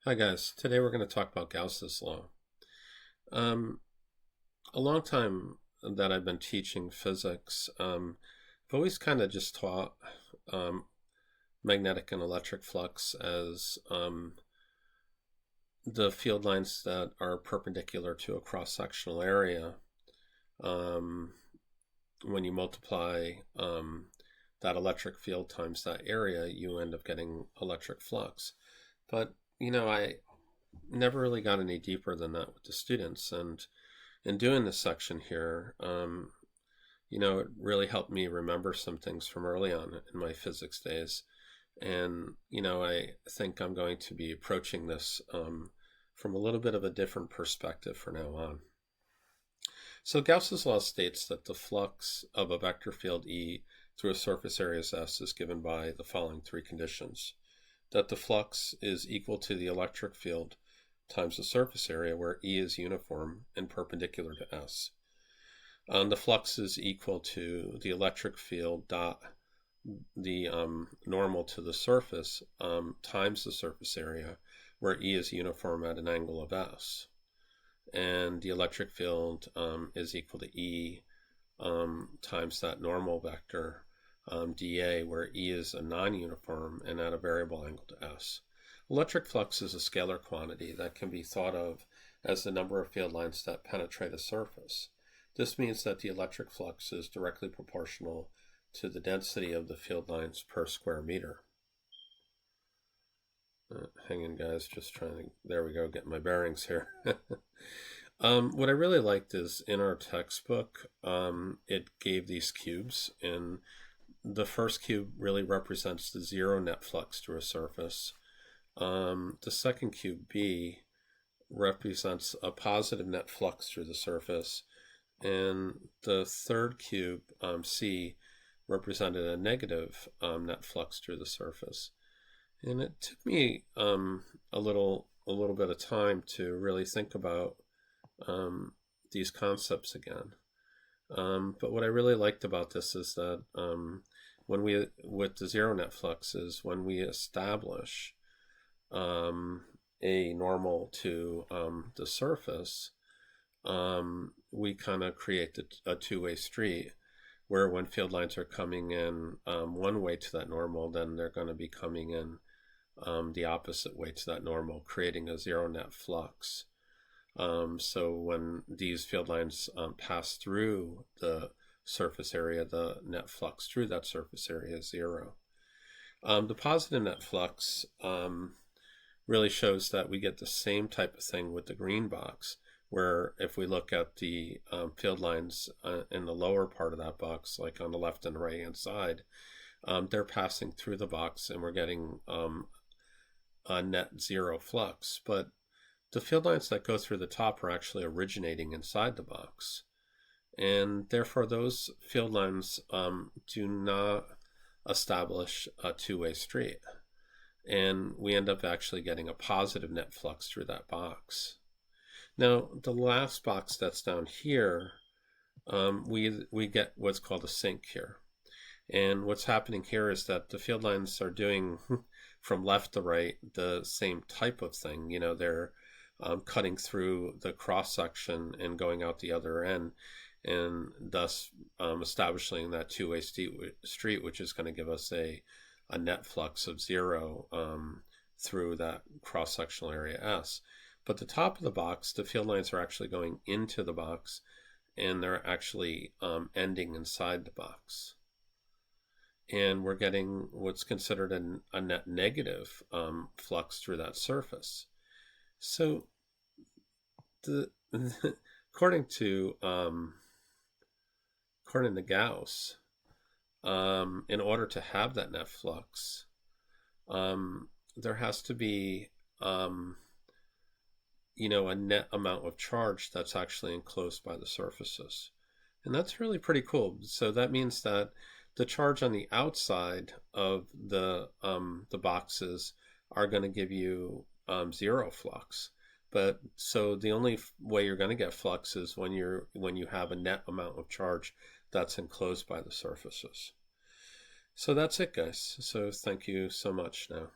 Hi guys, today we're going to talk about Gauss's law. Um, a long time that I've been teaching physics, I've always kind of just taught um, magnetic and electric flux as the field lines that are perpendicular to a cross-sectional area. Um, when you multiply that electric field times that area, you end up getting electric flux. But, I never really got any deeper than that with the students. And in doing this section here, it really helped me remember some things from early on in my physics days. And, I think I'm going to be approaching this from a little bit of a different perspective from now on. So Gauss's law states that the flux of a vector field E through a surface area S is given by the following three conditions. That the flux is equal to the electric field times the surface area where E is uniform and perpendicular to S. The flux is equal to the electric field dot the normal to the surface times the surface area where E is uniform at an angle of S. And the electric field is equal to E times that normal vector dA, where E is a non-uniform and at a variable angle to S. Electric flux is a scalar quantity that can be thought of as the number of field lines that penetrate a surface. This means that the electric flux is directly proportional to the density of the field lines per square meter. Hang in, guys, just trying to, there we go, get my bearings here. What I really liked is in our textbook, it gave these cubes, and the first cube really represents the zero net flux through a surface. The second cube, B, represents a positive net flux through the surface, and the third cube, C, represented a negative net flux through the surface. And it took me a little bit of time to really think about these concepts again. But what I really liked about this is that with the zero net flux is when we establish a normal to the surface, we kind of create a two-way street where when field lines are coming in one way to that normal, then they're going to be coming in the opposite way to that normal, creating a zero net flux. So when these field lines pass through the surface area, the net flux through that surface area is zero. The positive net flux really shows that we get the same type of thing with the green box, where if we look at the field lines in the lower part of that box, like on the left and right hand side, they're passing through the box and we're getting a net zero flux. But the field lines that go through the top are actually originating inside the box. And therefore, those field lines do not establish a two-way street. And we end up actually getting a positive net flux through that box. Now, the last box that's down here, we get what's called a sink here. And what's happening here is that the field lines are doing from left to right the same type of thing. They're cutting through the cross section and going out the other end, and thus establishing that two-way street, which is going to give us a net flux of zero through that cross-sectional area S. But the top of the box, the field lines are actually going into the box, and they're actually ending inside the box. And we're getting what's considered a net negative flux through that surface. So, according to Gauss, in order to have that net flux, there has to be a net amount of charge that's actually enclosed by the surfaces, and that's really pretty cool. So that means that the charge on the outside of the boxes are going to give you zero flux. But so the only way you're going to get flux is when you have a net amount of charge that's enclosed by the surfaces. So that's it, guys. So thank you so much now.